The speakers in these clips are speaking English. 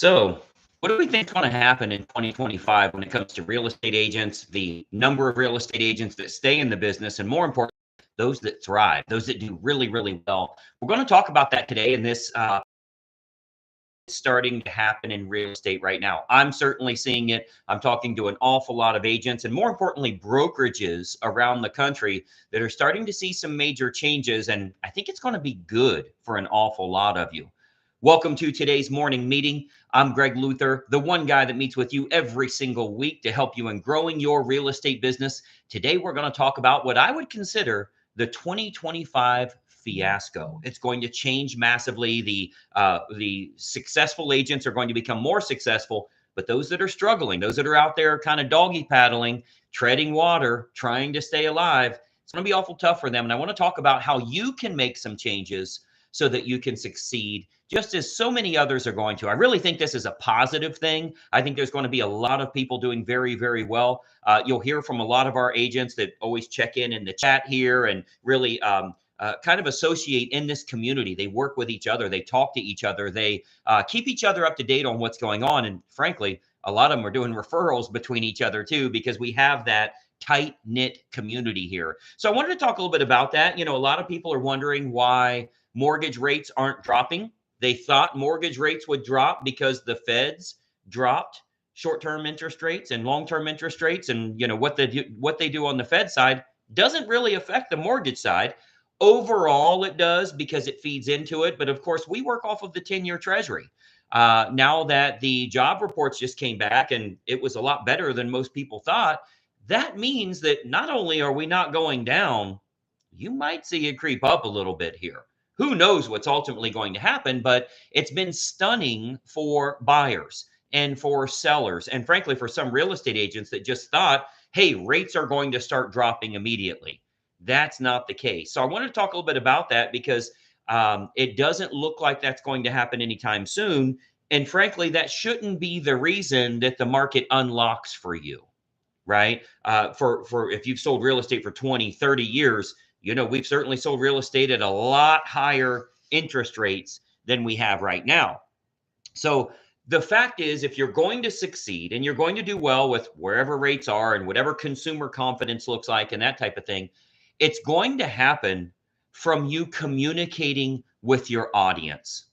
So, what do we think is going to happen in 2025 when it comes to real estate agents, the number of real estate agents that stay in the business, and more importantly, those that thrive, those that do really, really well? We're going to talk about that today in this starting to happen in real estate right now. I'm certainly seeing it. I'm talking to an awful lot of agents and, more importantly, brokerages around the country that are starting to see some major changes. And I think it's going to be good for an awful lot of you. Welcome to today's morning meeting. I'm Greg Luther, the one guy that meets with you every single week to help you in growing your real estate business. Today, we're going to talk about what I would consider the 2025 fiasco. It's going to change massively. The successful agents are going to become more successful, but those that are struggling, those that are out there kind of doggy paddling, treading water, trying to stay alive, it's going to be awful tough for them. And I want to talk about how you can make some changes so that you can succeed, just as so many others are going to. I really think this is a positive thing. I think there's going to be a lot of people doing very, very well. You'll hear from a lot of our agents that always check in the chat here and really kind of associate in this community. They work with each other. They talk to each other. They keep each other up to date on what's going on. And frankly, a lot of them are doing referrals between each other too, because we have that tight-knit community here. So I wanted to talk a little bit about that. You know, a lot of people are wondering why mortgage rates aren't dropping. They thought mortgage rates would drop because the feds dropped short-term interest rates and long-term interest rates. And, you know, what they do on the Fed side doesn't really affect the mortgage side. Overall, it does because it feeds into it. But of course, we work off of the 10-year Treasury. Now that the job reports just came back and it was a lot better than most people thought, that means that not only are we not going down, you might see it creep up a little bit here. Who knows what's ultimately going to happen, but it's been stunning for buyers and for sellers, and frankly, for some real estate agents that just thought, hey, rates are going to start dropping immediately. That's not the case. So I wanted to talk a little bit about that because it doesn't look like that's going to happen anytime soon. And frankly, that shouldn't be the reason that the market unlocks for you, right? For if you've sold real estate for 20, 30 years, you know, we've certainly sold real estate at a lot higher interest rates than we have right now. So the fact is, if you're going to succeed and you're going to do well with wherever rates are and whatever consumer confidence looks like and that type of thing, it's going to happen from you communicating with your audience.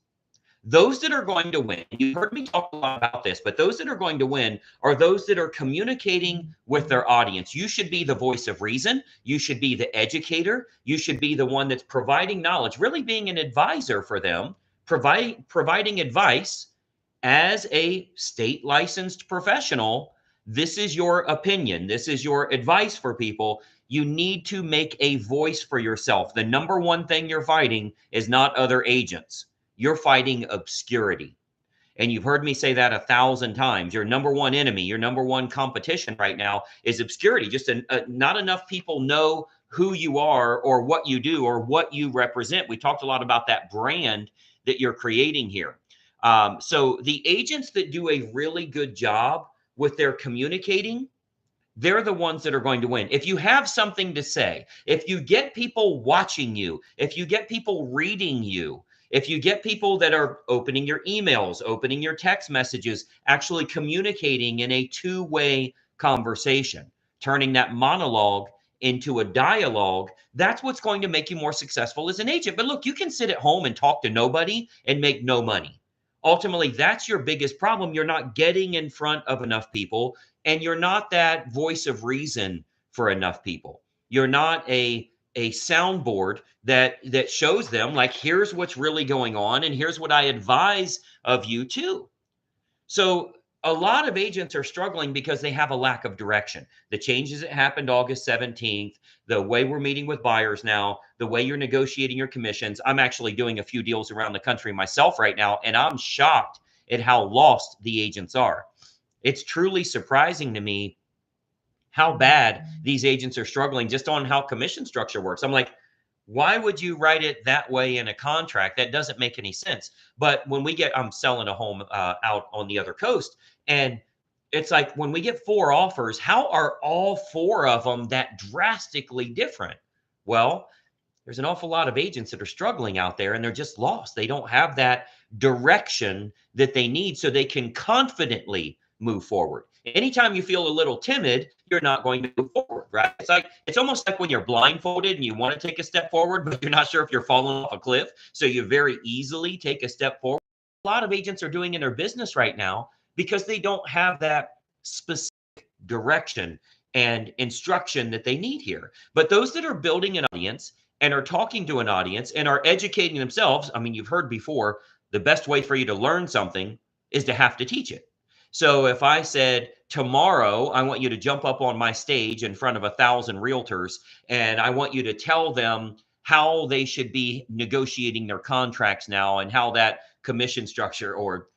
Those that are going to win, you've heard me talk a lot about this, but those that are going to win are those that are communicating with their audience. You should be the voice of reason. You should be the educator. You should be the one that's providing knowledge, really being an advisor for them, providing advice as a state licensed professional. This is your opinion. This is your advice for people. You need to make a voice for yourself. The number one thing you're fighting is not other agents. You're fighting obscurity. And you've heard me say that 1,000 times. Your number one enemy, your number one competition right now is obscurity. Just not enough people know who you are or what you do or what you represent. We talked a lot about that brand that you're creating here. So the agents that do a really good job with their communicating, they're the ones that are going to win. If you have something to say, if you get people watching you, if you get people reading you, if you get people that are opening your emails, opening your text messages, actually communicating in a two-way conversation, turning that monologue into a dialogue, that's what's going to make you more successful as an agent. But look, you can sit at home and talk to nobody and make no money. Ultimately, that's your biggest problem. You're not getting in front of enough people, and you're not that voice of reason for enough people. You're not a soundboard that shows them, like, here's what's really going on and here's what I advise of you too. So a lot of agents are struggling because they have a lack of direction. The changes that happened August 17th, the way we're meeting with buyers now, the way you're negotiating your commissions. I'm actually doing a few deals around the country myself right now, and I'm shocked at how lost the agents are. It's truly surprising to me how bad these agents are struggling just on how commission structure works. I'm like, why would you write it that way in a contract? That doesn't make any sense. But when I'm selling a home out on the other coast, and it's like, when we get 4 offers, how are all 4 of them that drastically different? Well, there's an awful lot of agents that are struggling out there and they're just lost. They don't have that direction that they need so they can confidently move forward. Anytime you feel a little timid, you're not going to move forward, right? It's almost like when you're blindfolded and you want to take a step forward, but you're not sure if you're falling off a cliff. So you very easily take a step forward. A lot of agents are doing in their business right now because they don't have that specific direction and instruction that they need here. But those that are building an audience and are talking to an audience and are educating themselves, I mean, you've heard before, the best way for you to learn something is to have to teach it. So if I said, tomorrow, I want you to jump up on my stage in front of 1,000 realtors, and I want you to tell them how they should be negotiating their contracts now and how that commission structure, or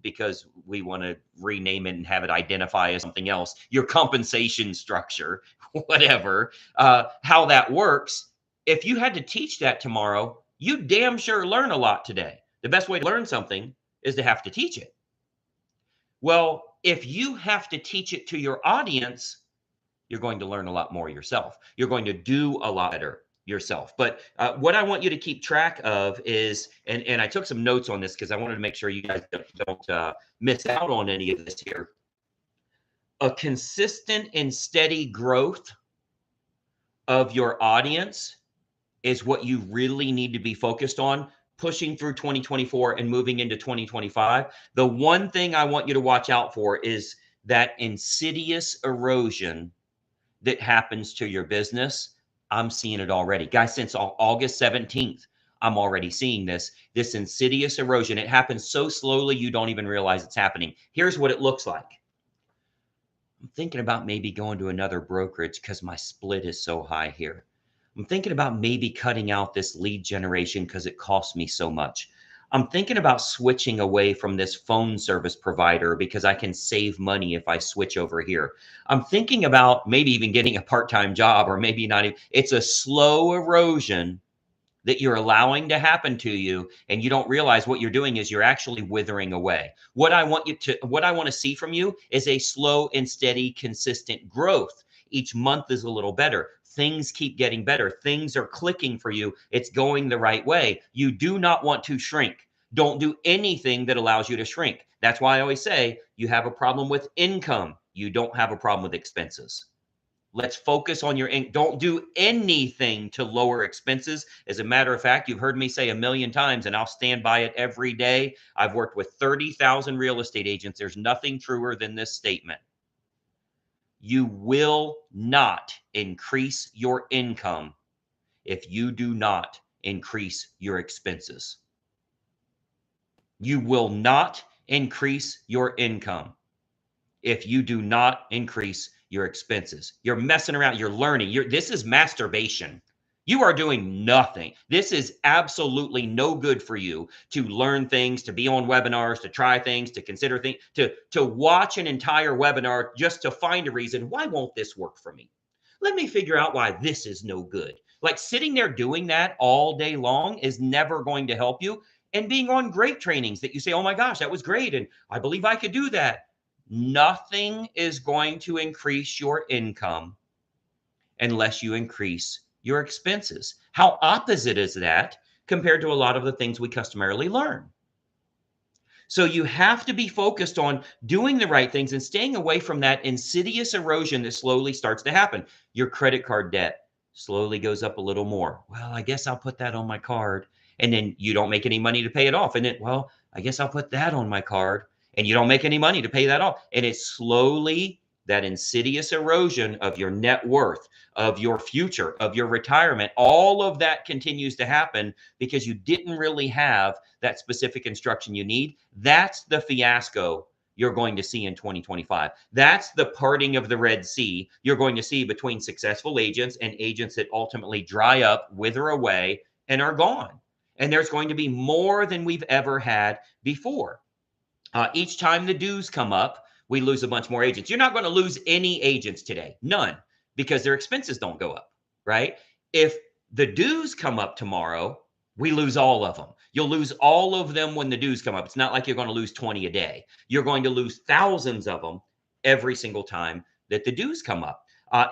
because we want to rename it and have it identify as something else, your compensation structure, whatever, how that works. If you had to teach that tomorrow, you damn sure learn a lot today. The best way to learn something is to have to teach it. Well, if you have to teach it to your audience, you're going to learn a lot more yourself. You're going to do a lot better yourself. But what I want you to keep track of is, and I took some notes on this because I wanted to make sure you guys don't miss out on any of this here. A consistent and steady growth of your audience is what you really need to be focused on, pushing through 2024 and moving into 2025. The one thing I want you to watch out for is that insidious erosion that happens to your business. I'm seeing it already. Guys, since August 17th, I'm already seeing this insidious erosion. It happens so slowly, you don't even realize it's happening. Here's what it looks like. I'm thinking about maybe going to another brokerage because my split is so high here. I'm thinking about maybe cutting out this lead generation because it costs me so much. I'm thinking about switching away from this phone service provider because I can save money if I switch over here. I'm thinking about maybe even getting a part-time job, or maybe not even. It's a slow erosion that you're allowing to happen to you, and you don't realize what you're doing is you're actually withering away. What I want to see from you is a slow and steady, consistent growth. Each month is a little better. Things keep getting better. Things are clicking for you. It's going the right way. You do not want to shrink. Don't do anything that allows you to shrink. That's why I always say you have a problem with income. You don't have a problem with expenses. Let's focus on your income. Don't do anything to lower expenses. As a matter of fact, you've heard me say a million times, and I'll stand by it every day. I've worked with 30,000 real estate agents. There's nothing truer than this statement. You will not increase your income if you do not increase your expenses. You will not increase your income if you do not increase your expenses. You're messing around. You're learning. This is masturbation. You are doing nothing. This is absolutely no good for you to learn things, to be on webinars, to try things, to consider things, to watch an entire webinar just to find a reason. Why won't this work for me? Let me figure out why this is no good. Like sitting there doing that all day long is never going to help you. And being on great trainings that you say, oh my gosh, that was great, and I believe I could do that. Nothing is going to increase your income unless you increase your expenses. How opposite is that compared to a lot of the things we customarily learn? So you have to be focused on doing the right things and staying away from that insidious erosion that slowly starts to happen. Your credit card debt slowly goes up a little more. Well, I guess I'll put that on my card. And then you don't make any money to pay it off. And then, well, I guess I'll put that on my card. And you don't make any money to pay that off. And it's slowly that insidious erosion of your net worth, of your future, of your retirement. All of that continues to happen because you didn't really have that specific instruction you need. That's the fiasco you're going to see in 2025. That's the parting of the Red Sea you're going to see between successful agents and agents that ultimately dry up, wither away, and are gone. And there's going to be more than we've ever had before. Each time the dues come up, we lose a bunch more agents. You're not going to lose any agents today, none, because their expenses don't go up, right? If the dues come up tomorrow, we lose all of them. You'll lose all of them when the dues come up. It's not like you're going to lose 20 a day. You're going to lose thousands of them every single time that the dues come up.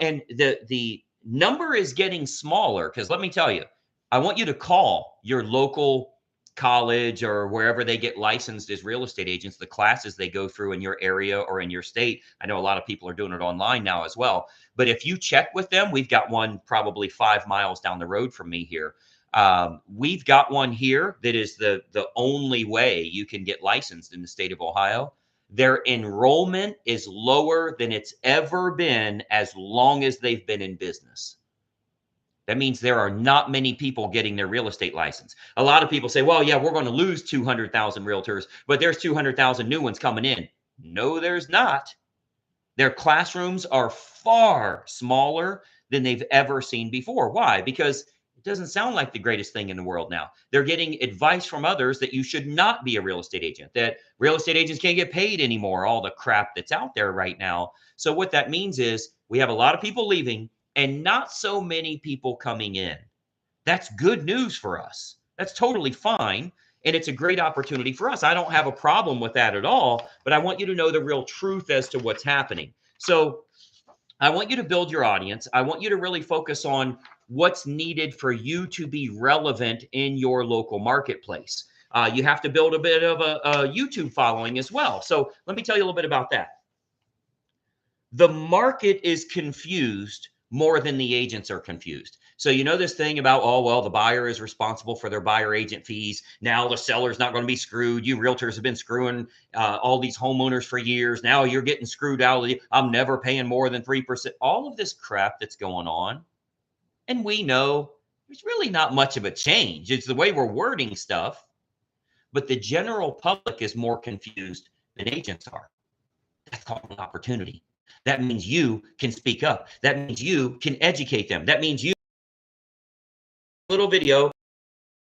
And the number is getting smaller because let me tell you, I want you to call your local college or wherever they get licensed as real estate agents, the classes they go through in your area or in your state. I know a lot of people are doing it online now as well. But if you check with them, we've got one probably 5 miles down the road from me here. We've got one here that is the only way you can get licensed in the state of Ohio. Their enrollment is lower than it's ever been as long as they've been in business. That means there are not many people getting their real estate license. A lot of people say, well, yeah, we're going to lose 200,000 realtors, but there's 200,000 new ones coming in. No, there's not. Their classrooms are far smaller than they've ever seen before. Why? Because it doesn't sound like the greatest thing in the world now. They're getting advice from others that you should not be a real estate agent, that real estate agents can't get paid anymore, all the crap that's out there right now. So what that means is we have a lot of people leaving and not so many people coming in. That's good news for us. That's totally fine. And it's a great opportunity for us. I don't have a problem with that at all, but I want you to know the real truth as to what's happening. So I want you to build your audience. I want you to really focus on what's needed for you to be relevant in your local marketplace. You have to build a bit of a YouTube following as well. So let me tell you a little bit about that. The market is confused more than the agents are confused. So you know this thing about, oh, well, the buyer is responsible for their buyer agent fees. Now the seller's not going to be screwed. You realtors have been screwing all these homeowners for years. Now you're getting screwed out. I'm never paying more than 3%. All of this crap that's going on. And we know there's really not much of a change. It's the way we're wording stuff. But the general public is more confused than agents are. That's called an opportunity. That means you can speak up. That means you can educate them. That means you little video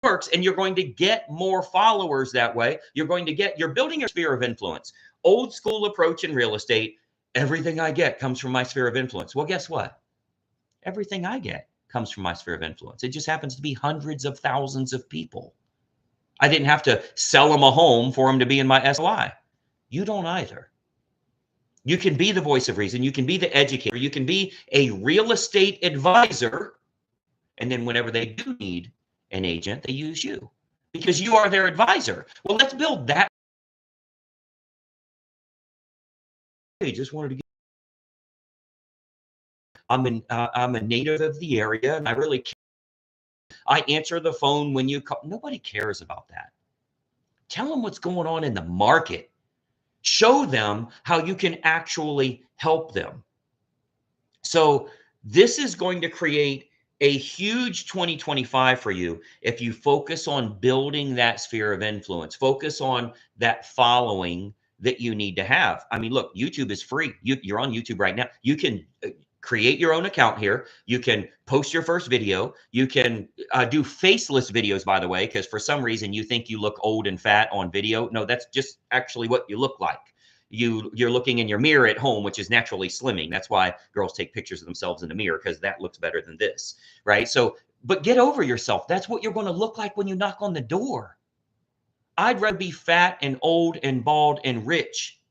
works and you're going to get more followers that way. You're building your sphere of influence. Old school approach in real estate, everything I get comes from my sphere of influence. Well, guess what? Everything I get comes from my sphere of influence. It just happens to be hundreds of thousands of people. I didn't have to sell them a home for them to be in my SOI. You don't either. You can be the voice of reason. You can be the educator. You can be a real estate advisor. And then whenever they do need an agent, they use you because you are their advisor. Well, let's build that. I just wanted to get. I'm a native of the area, and I really care. I answer the phone when you call. Nobody cares about that. Tell them what's going on in the market. Show them how you can actually help them. So this is going to create a huge 2025 for you if you focus on building that sphere of influence, focus on that following that you need to have. I mean, look, YouTube is free. You're on YouTube right now. You can create your own account here. You can post your first video. You can do faceless videos, by the way, because for some reason you think you look old and fat on video. No, that's just actually what you look like. You're looking in your mirror at home, which is naturally slimming. That's why girls take pictures of themselves in the mirror, because that looks better than this, right? So, but get over yourself. That's what you're going to look like when you knock on the door. I'd rather be fat and old and bald and rich.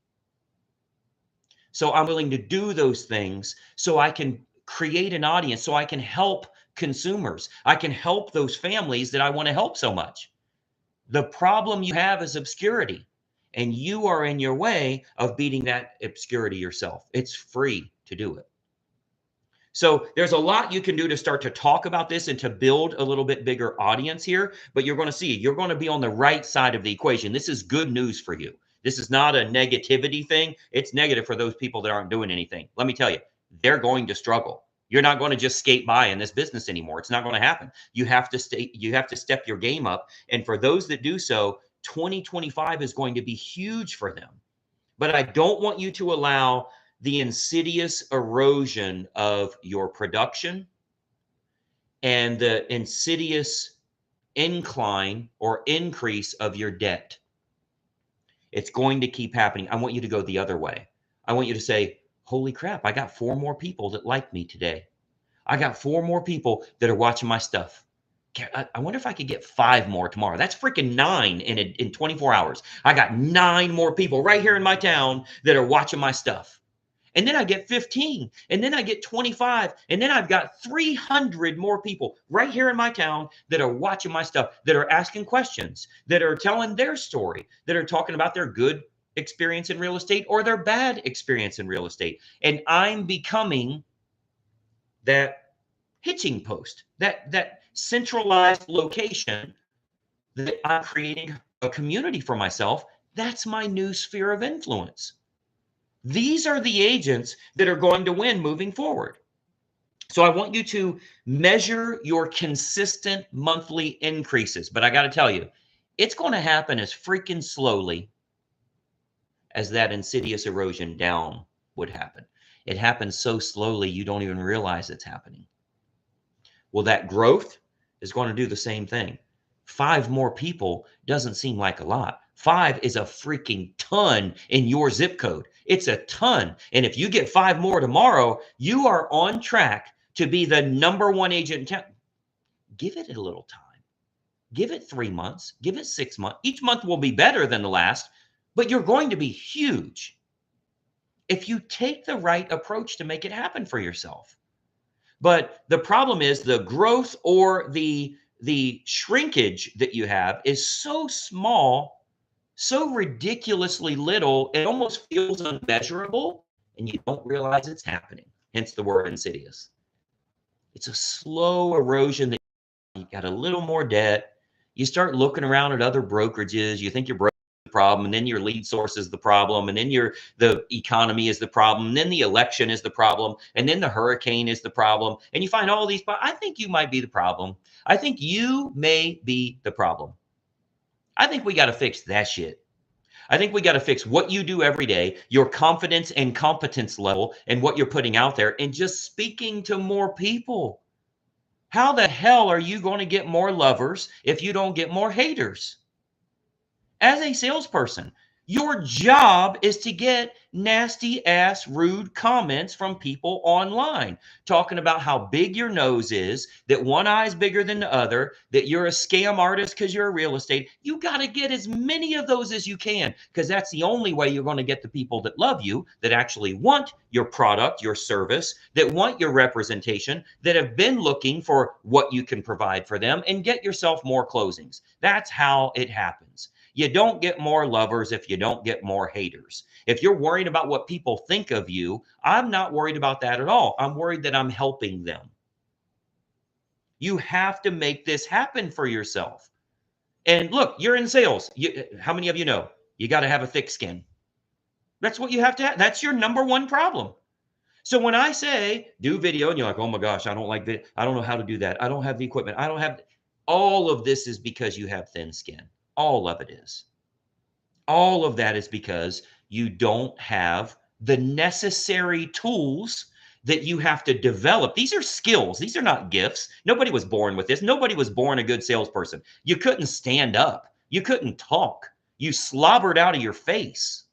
So I'm willing to do those things so I can create an audience, so I can help consumers. I can help those families that I want to help so much. The problem you have is obscurity. And you are in your way of beating that obscurity yourself. It's free to do it. So there's a lot you can do to start to talk about this and to build a little bit bigger audience here. But you're going to see, you're going to be on the right side of the equation. This is good news for you. This is not a negativity thing. It's negative for those people that aren't doing anything. Let me tell you, they're going to struggle. You're not going to just skate by in this business anymore. It's not going to happen. You have to step your game up. And for those that do so, 2025 is going to be huge for them. But I don't want you to allow the insidious erosion of your production and the insidious incline or increase of your debt. It's going to keep happening. I want you to go the other way. I want you to say, holy crap, I got 4 more people that like me today. I got 4 more people that are watching my stuff. I wonder if I could get 5 more tomorrow. That's freaking 9 in 24 hours. I got 9 more people right here in my town that are watching my stuff. And then I get 15, and then I get 25, and then I've got 300 more people right here in my town that are watching my stuff, that are asking questions, that are telling their story, that are talking about their good experience in real estate or their bad experience in real estate. And I'm becoming that hitching post, that centralized location that I'm creating a community for myself. That's my new sphere of influence. These are the agents that are going to win moving forward. So I want you to measure your consistent monthly increases. But I got to tell you, it's going to happen as freaking slowly as that insidious erosion down would happen. It happens so slowly, you don't even realize it's happening. Well, that growth is going to do the same thing. 5 more people doesn't seem like a lot. 5 is a freaking ton in your zip code. It's a ton. And if you get 5 more tomorrow, you are on track to be the #1 agent in town. Give it a little time. Give it 3 months. Give it 6 months. Each month will be better than the last, but you're going to be huge if you take the right approach to make it happen for yourself. But the problem is the growth or the shrinkage that you have is so small, so ridiculously little, it almost feels unmeasurable, and you don't realize it's happening. Hence the word insidious. It's a slow erosion that you got a little more debt. You start looking around at other brokerages. You think your broker is the problem, and then your lead source is the problem, and then the economy is the problem, and then the election is the problem, and then the hurricane is the problem. And you find all these. I think you might be the problem. I think you may be the problem. I think we got to fix that shit. I think we got to fix what you do every day, your confidence and competence level, and what you're putting out there, and just speaking to more people. How the hell are you going to get more lovers if you don't get more haters? As a salesperson, your job is to get nasty ass rude comments from people online talking about how big your nose is, that one eye is bigger than the other, that you're a scam artist because you're a real estate. You got to get as many of those as you can, because that's the only way you're going to get the people that love you, that actually want your product, your service, that want your representation, that have been looking for what you can provide for them, and get yourself more closings. That's how it happens. You don't get more lovers if you don't get more haters. If you're worried about what people think of you, I'm not worried about that at all. I'm worried that I'm helping them. You have to make this happen for yourself. And look, you're in sales. How many of you know you got to have a thick skin? That's what you have to have. That's your #1 problem. So when I say do video and you're like, oh my gosh, I don't like video. I don't know how to do that. I don't have the equipment. I don't have. All of this is because you have thin skin. All of it is. All of that is because you don't have the necessary tools that you have to develop. These are skills. These are not gifts. Nobody was born with this. Nobody was born a good salesperson. You couldn't stand up. You couldn't talk. You slobbered out of your face.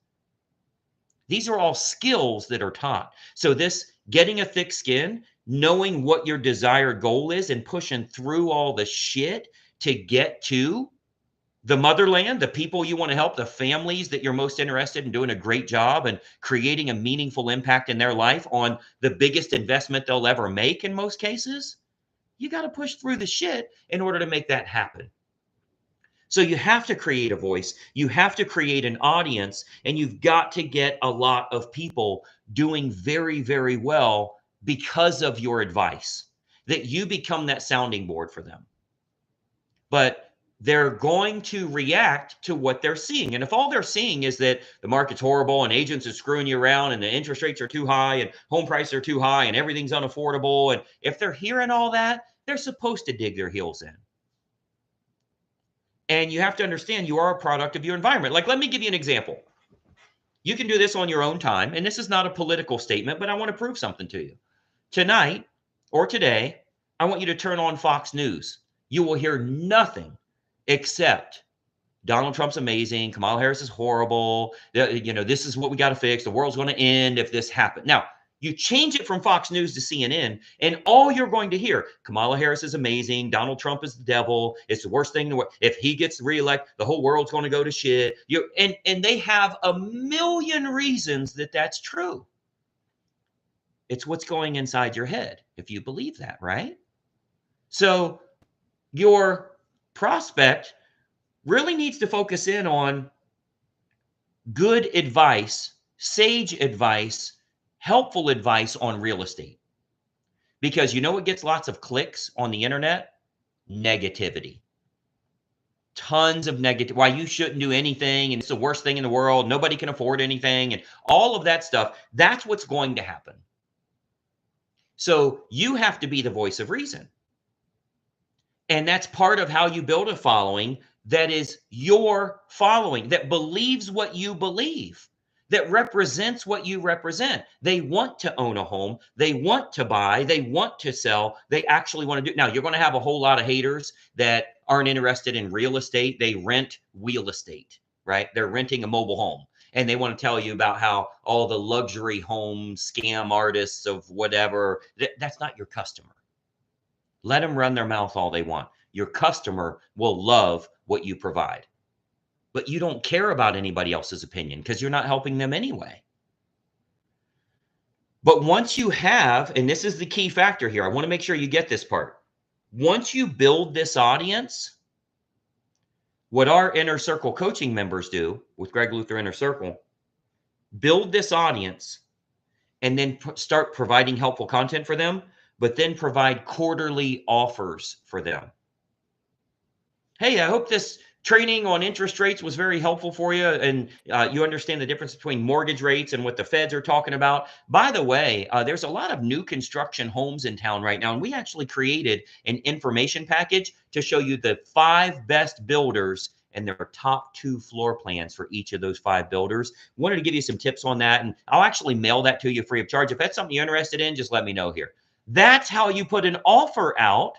These are all skills that are taught. So this getting a thick skin, knowing what your desired goal is and pushing through all the shit to get to the motherland, the people you want to help, the families that you're most interested in doing a great job and creating a meaningful impact in their life on the biggest investment they'll ever make in most cases, you got to push through the shit in order to make that happen. So you have to create a voice, you have to create an audience, and you've got to get a lot of people doing very, very well because of your advice, that you become that sounding board for them. But they're going to react to what they're seeing. And if all they're seeing is that the market's horrible and agents are screwing you around and the interest rates are too high and home prices are too high and everything's unaffordable, and if they're hearing all that, they're supposed to dig their heels in. And you have to understand you are a product of your environment. Like, let me give you an example. You can do this on your own time. And this is not a political statement, but I want to prove something to you. Tonight or today, I want you to turn on Fox News. You will hear nothing except Donald Trump's amazing. Kamala Harris is horrible. This is what we got to fix. The world's going to end if this happens. Now, you change it from Fox News to CNN, and all you're going to hear, Kamala Harris is amazing. Donald Trump is the devil. It's the worst thing in the world. If he gets reelected, the whole world's going to go to shit. And they have a million reasons that that's true. It's what's going inside your head, if you believe that, right? So your prospect really needs to focus in on good advice, sage advice, helpful advice on real estate. Because you know what gets lots of clicks on the internet? Negativity. Tons of negative, why you shouldn't do anything and it's the worst thing in the world. Nobody can afford anything and all of that stuff. That's what's going to happen. So you have to be the voice of reason. And that's part of how you build a following that is your following, that believes what you believe, that represents what you represent. They want to own a home. They want to buy. They want to sell. They actually want to do. Now, you're going to have a whole lot of haters that aren't interested in real estate. They rent real estate, right? They're renting a mobile home. And they want to tell you about how all the luxury home scam artists of whatever, that's not your customer. Let them run their mouth all they want. Your customer will love what you provide. But you don't care about anybody else's opinion because you're not helping them anyway. But once you have, and this is the key factor here, I want to make sure you get this part. Once you build this audience, what our Inner Circle coaching members do with Greg Luther Inner Circle, build this audience and then start providing helpful content for them, but then provide quarterly offers for them. Hey, I hope this training on interest rates was very helpful for you and you understand the difference between mortgage rates and what the feds are talking about. By the way, there's a lot of new construction homes in town right now, and we actually created an information package to show you the 5 best builders and their top 2 floor plans for each of those 5 builders. Wanted to give you some tips on that, and I'll actually mail that to you free of charge. If that's something you're interested in, just let me know here. That's how you put an offer out,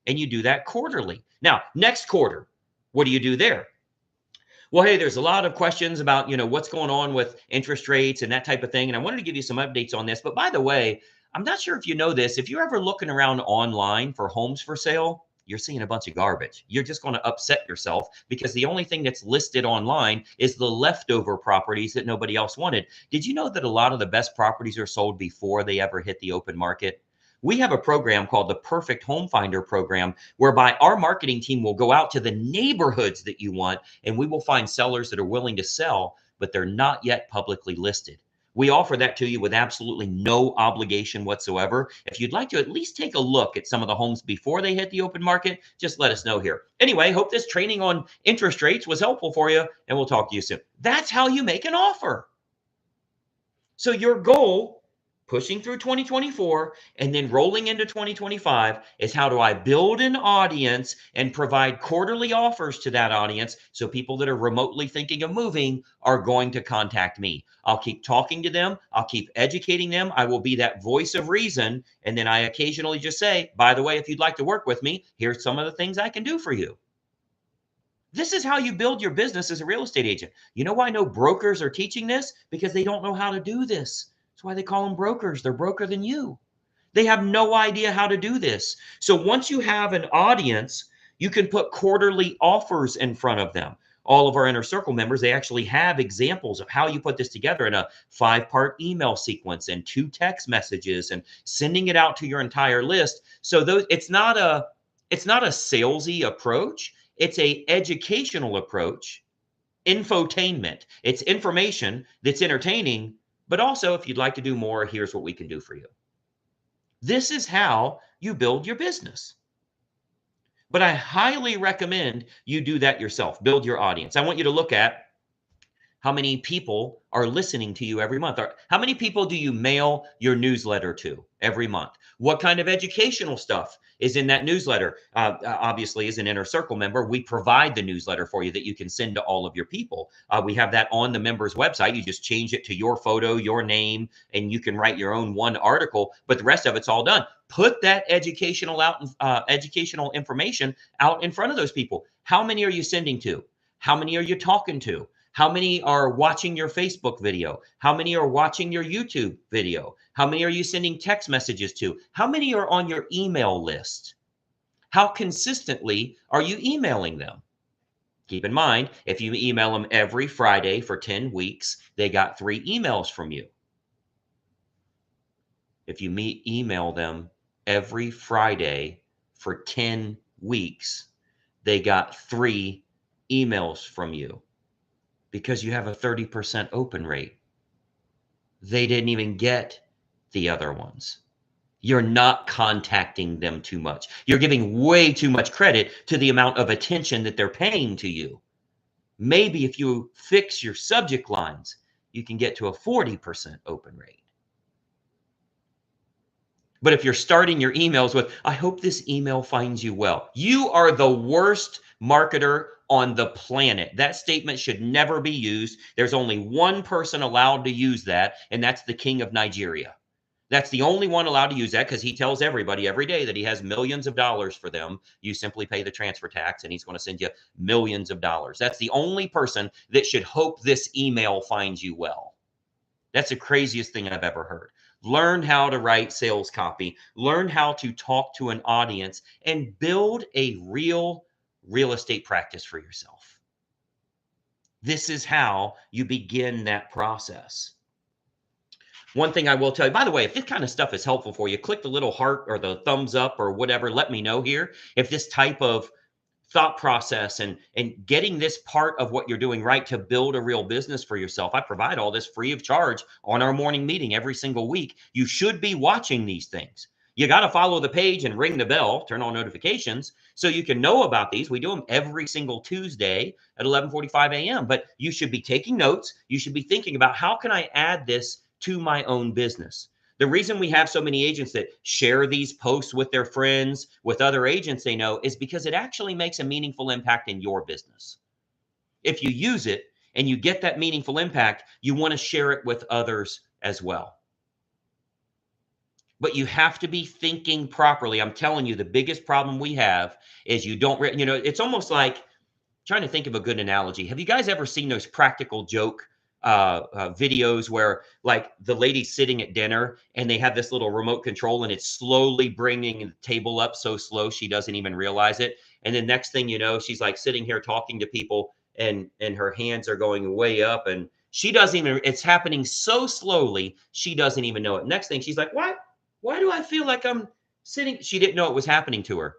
and you do that quarterly. Now, next quarter, what do you do there? Well, hey, there's a lot of questions about, what's going on with interest rates and that type of thing. And I wanted to give you some updates on this. But by the way, I'm not sure if you know this. If you're ever looking around online for homes for sale, you're seeing a bunch of garbage. You're just going to upset yourself because the only thing that's listed online is the leftover properties that nobody else wanted. Did you know that a lot of the best properties are sold before they ever hit the open market? We have a program called the Perfect Home Finder program, whereby our marketing team will go out to the neighborhoods that you want, and we will find sellers that are willing to sell, but they're not yet publicly listed. We offer that to you with absolutely no obligation whatsoever. If you'd like to at least take a look at some of the homes before they hit the open market, just let us know here. Anyway, hope this training on interest rates was helpful for you, and we'll talk to you soon. That's how you make an offer. So your goal, pushing through 2024 and then rolling into 2025, is how do I build an audience and provide quarterly offers to that audience so people that are remotely thinking of moving are going to contact me. I'll keep talking to them. I'll keep educating them. I will be that voice of reason. And then I occasionally just say, by the way, if you'd like to work with me, here's some of the things I can do for you. This is how you build your business as a real estate agent. You know why no brokers are teaching this? Because they don't know how to do this. That's why they call them brokers. They're broker than you. They have no idea how to do this. So once you have an audience, you can put quarterly offers in front of them. All of our Inner Circle members, they actually have examples of how you put this together in a 5-part email sequence and 2 text messages and sending it out to your entire list. So it's not a salesy approach. It's a educational approach, infotainment. It's information that's entertaining, but also if you'd like to do more, here's what we can do for you. This is how you build your business. But I highly recommend you do that yourself. Build your audience. I want you to look at how many people are listening to you every month. How many people do you mail your newsletter to every month? What kind of educational stuff is in that newsletter? Obviously, as an Inner Circle member, we provide the newsletter for you that you can send to all of your people. We have that on the members' website. You just change it to your photo, your name, and you can write your own one article, but the rest of it's all done. Put that educational information out in front of those people. How many are you sending to? How many are you talking to? How many are watching your Facebook video? How many are watching your YouTube video? How many are you sending text messages to? How many are on your email list? How consistently are you emailing them? Keep in mind, if you email them every Friday for 10 weeks, they got 3 emails from you. If you email them every Friday for 10 weeks, they got 3 emails from you because you have a 30% open rate. They didn't even get the other ones. You're not contacting them too much. You're giving way too much credit to the amount of attention that they're paying to you. Maybe if you fix your subject lines, you can get to a 40% open rate. But if you're starting your emails with, I hope this email finds you well, you are the worst marketer on the planet. That statement should never be used. There's only one person allowed to use that, and that's the king of Nigeria. That's the only one allowed to use that because he tells everybody every day that he has millions of dollars for them. You simply pay the transfer tax and he's going to send you millions of dollars. That's the only person that should hope this email finds you well. That's the craziest thing I've ever heard. Learn how to write sales copy, learn how to talk to an audience, and build a real estate practice for yourself. This is how you begin that process. One thing I will tell you, by the way, if this kind of stuff is helpful for you, click the little heart or the thumbs up or whatever. Let me know here if this type of thought process and getting this part of what you're doing right to build a real business for yourself. I provide all this free of charge on our morning meeting every single week. You should be watching these things. You got to follow the page and ring the bell, turn on notifications so you can know about these. We do them every single Tuesday at 11:45 a.m. But you should be taking notes. You should be thinking about how can I add this to my own business. The reason we have so many agents that share these posts with their friends, with other agents they know, is because it actually makes a meaningful impact in your business. If you use it and you get that meaningful impact, you want to share it with others as well. But you have to be thinking properly. I'm telling you, the biggest problem we have is you don't, it's almost like trying to think of a good analogy. Have you guys ever seen those practical joke videos where like the lady's sitting at dinner and they have this little remote control and it's slowly bringing the table up so slow she doesn't even realize it, and then next thing you know she's like sitting here talking to people and her hands are going way up and she doesn't even, it's happening so slowly she doesn't even know it. Next thing she's like, why do I feel like I'm sitting? She didn't know it was happening to her.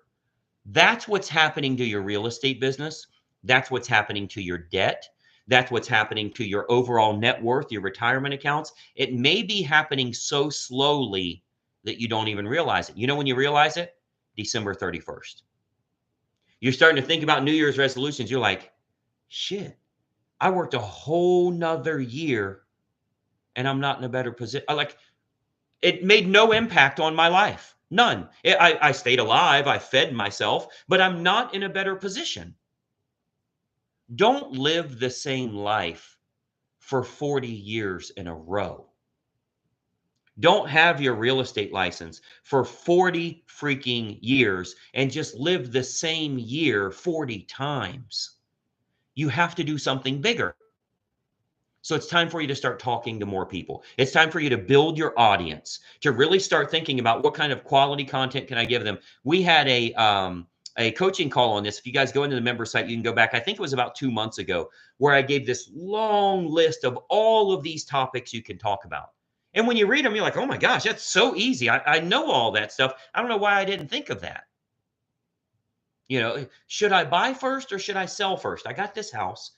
That's what's happening to your real estate business. That's what's happening to your debt. That's what's happening to your overall net worth, your retirement accounts. It may be happening so slowly that you don't even realize it. You know when you realize it? December 31st. You're starting to think about New Year's resolutions. You're like, shit, I worked a whole nother year and I'm not in a better position. Like, it made no impact on my life. None. I stayed alive. I fed myself, but I'm not in a better position. Don't live the same life for 40 years in a row. Don't have your real estate license for 40 freaking years and just live the same year 40 times. You have to do something bigger. So it's time for you to start talking to more people. It's time for you to build your audience, to really start thinking about what kind of quality content can I give them. We had a coaching call on this. If you guys go into the member site, you can go back. I think it was about 2 months ago where I gave this long list of all of these topics you can talk about. And when you read them, you're like, oh my gosh, that's so easy. I know all that stuff. I don't know why I didn't think of that. Should I buy first or should I sell first? I got this house.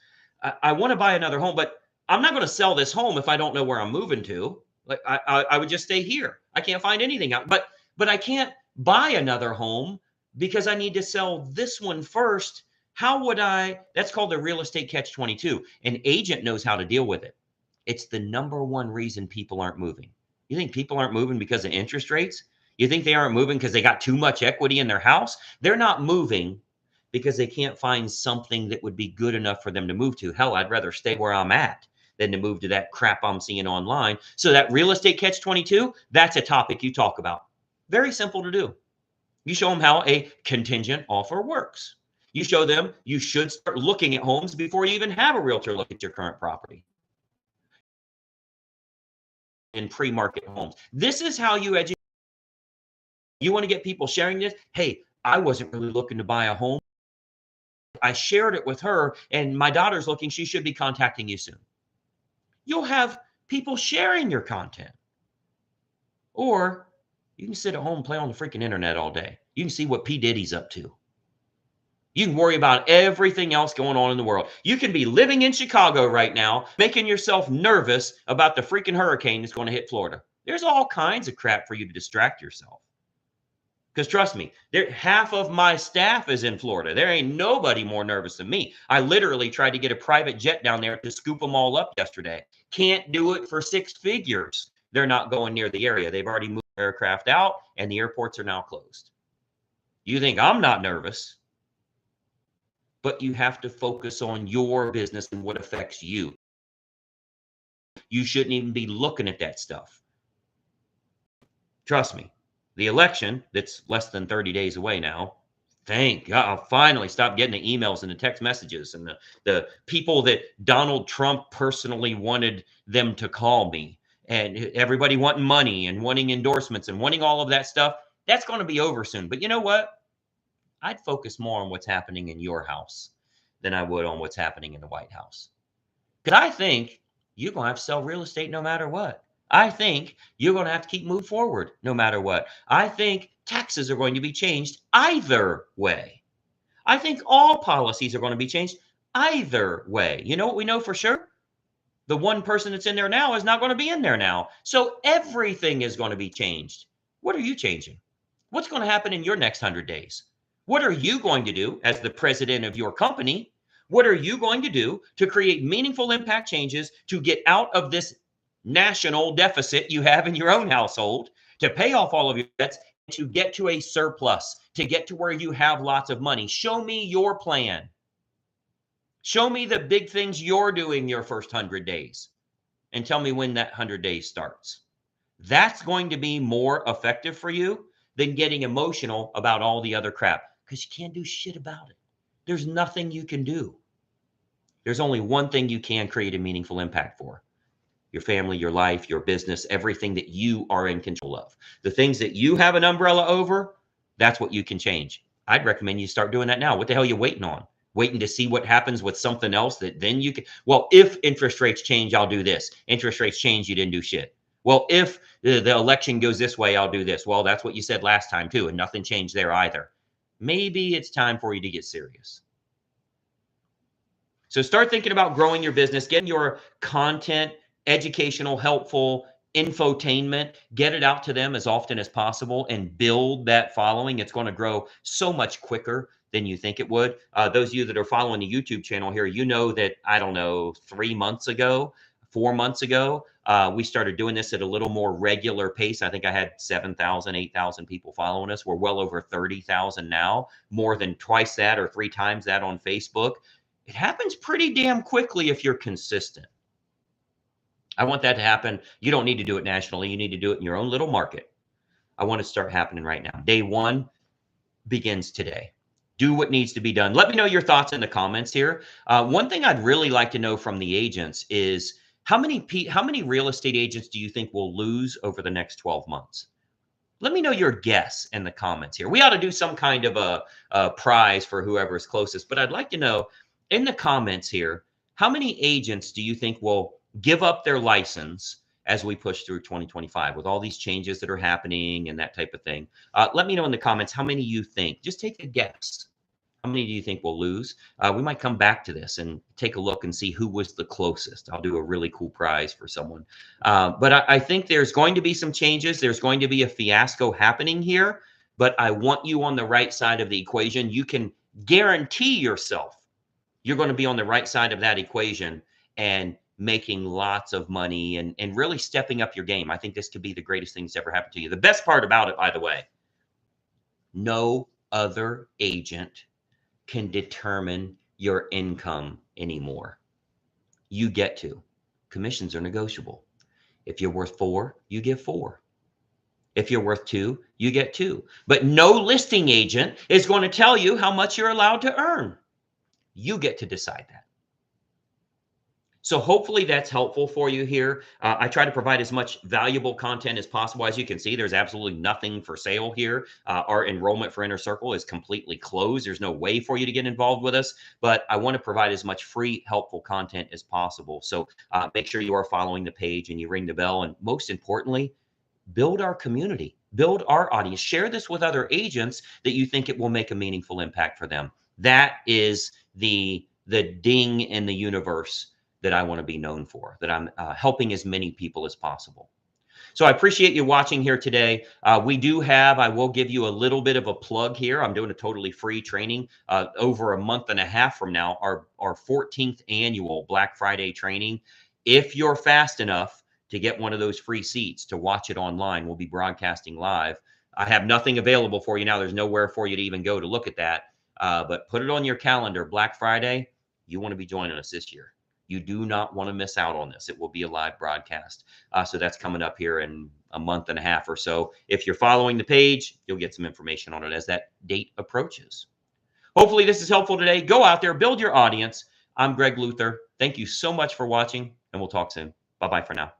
I want to buy another home, but I'm not going to sell this home if I don't know where I'm moving to. Like I would just stay here. I can't find anything out, but I can't buy another home because I need to sell this one first. How would I? That's called the real estate catch-22. An agent knows how to deal with it. It's the number one reason people aren't moving. You think people aren't moving because of interest rates? You think they aren't moving because they got too much equity in their house? They're not moving because they can't find something that would be good enough for them to move to. Hell, I'd rather stay where I'm at than to move to that crap I'm seeing online. So that real estate catch-22, that's a topic you talk about. Very simple to do. You show them how a contingent offer works. You show them you should start looking at homes before you even have a realtor look at your current property. In pre-market homes. This is how you educate. You want to get people sharing this? Hey, I wasn't really looking to buy a home. I shared it with her and my daughter's looking. She should be contacting you soon. You'll have people sharing your content. Or you can sit at home and play on the freaking internet all day. You can see what P. Diddy's up to. You can worry about everything else going on in the world. You can be living in Chicago right now, making yourself nervous about the freaking hurricane that's going to hit Florida. There's all kinds of crap for you to distract yourself. Because trust me, half of my staff is in Florida. There ain't nobody more nervous than me. I literally tried to get a private jet down there to scoop them all up yesterday. Can't do it for 6 figures. They're not going near the area. They've already moved aircraft out, and the airports are now closed. You think I'm not nervous? But you have to focus on your business and what affects you. You shouldn't even be looking at that stuff. Trust me, the election that's less than 30 days away now, thank God, I'll finally stop getting the emails and the text messages and the people that Donald Trump personally wanted them to call me, and everybody wanting money and wanting endorsements and wanting all of that stuff. That's going to be over soon. But you know what? I'd focus more on what's happening in your house than I would on what's happening in the White House. Because I think you're going to have to sell real estate no matter what. I think you're going to have to keep moving forward no matter what. I think taxes are going to be changed either way. I think all policies are going to be changed either way. You know what we know for sure? The one person that's in there now is not going to be in there now. So everything is going to be changed. What are you changing? What's going to happen in your next 100 days? What are you going to do as the president of your company? What are you going to do to create meaningful impact changes to get out of this national deficit you have in your own household, to pay off all of your debts, to get to a surplus, to get to where you have lots of money? Show me your plan. Show me the big things you're doing your first 100 days and tell me when that 100 days starts. That's going to be more effective for you than getting emotional about all the other crap, because you can't do shit about it. There's nothing you can do. There's only one thing you can create a meaningful impact for: your family, your life, your business, everything that you are in control of. The things that you have an umbrella over, that's what you can change. I'd recommend you start doing that now. What the hell are you waiting on? Waiting to see what happens with something else that then you can, well, if interest rates change, I'll do this. Interest rates change, you didn't do shit. Well, if the election goes this way, I'll do this. Well, that's what you said last time too, and nothing changed there either. Maybe it's time for you to get serious. So start thinking about growing your business, getting your content educational, helpful infotainment, get it out to them as often as possible and build that following. It's going to grow so much quicker than you think it would. Those of you that are following the YouTube channel here, you know that, I don't know, 3 months ago, 4 months ago, we started doing this at a little more regular pace. I think I had 7,000, 8,000 people following us. We're well over 30,000 now, more than twice that or 3 times that on Facebook. It happens pretty damn quickly if you're consistent. I want that to happen. You don't need to do it nationally. You need to do it in your own little market. I want it to start happening right now. Day 1 begins today. Do what needs to be done. Let me know your thoughts in the comments here. One thing I'd really like to know from the agents is how many real estate agents do you think will lose over the next 12 months? Let me know your guess in the comments here. We ought to do some kind of a prize for whoever is closest, but I'd like to know in the comments here, how many agents do you think will give up their license as we push through 2025 with all these changes that are happening and that type of thing? Let me know in the comments how many you think. Just take a guess. How many do you think will lose? We might come back to this and take a look and see who was the closest. I'll do a really cool prize for someone. But I think there's going to be some changes. There's going to be a fiasco happening here, but I want you on the right side of the equation. You can guarantee yourself you're going to be on the right side of that equation and making lots of money and really stepping up your game. I think this could be the greatest thing that's ever happened to you. The best part about it, by the way, no other agent can determine your income anymore. You get to. Commissions are negotiable. If you're worth 4, you give 4. If you're worth 2, you get 2. But no listing agent is going to tell you how much you're allowed to earn. You get to decide that. So hopefully that's helpful for you here. I try to provide as much valuable content as possible. As you can see, there's absolutely nothing for sale here. Our enrollment for Inner Circle is completely closed. There's no way for you to get involved with us, but I want to provide as much free, helpful content as possible. So make sure you are following the page and you ring the bell. And most importantly, build our community, build our audience, share this with other agents that you think it will make a meaningful impact for them. That is the ding in the universe that I want to be known for, that I'm helping as many people as possible. So I appreciate you watching here today. We do have, I will give you a little bit of a plug here. I'm doing a totally free training over a month and a half from now, our 14th annual Black Friday training. If you're fast enough to get one of those free seats to watch it online, we'll be broadcasting live. I have nothing available for you now. There's nowhere for you to even go to look at that. But put it on your calendar, Black Friday. You want to be joining us this year. You do not want to miss out on this. It will be a live broadcast. So that's coming up here in a month and a half or so. If you're following the page, you'll get some information on it as that date approaches. Hopefully this is helpful today. Go out there, build your audience. I'm Greg Luther. Thank you so much for watching, and we'll talk soon. Bye-bye for now.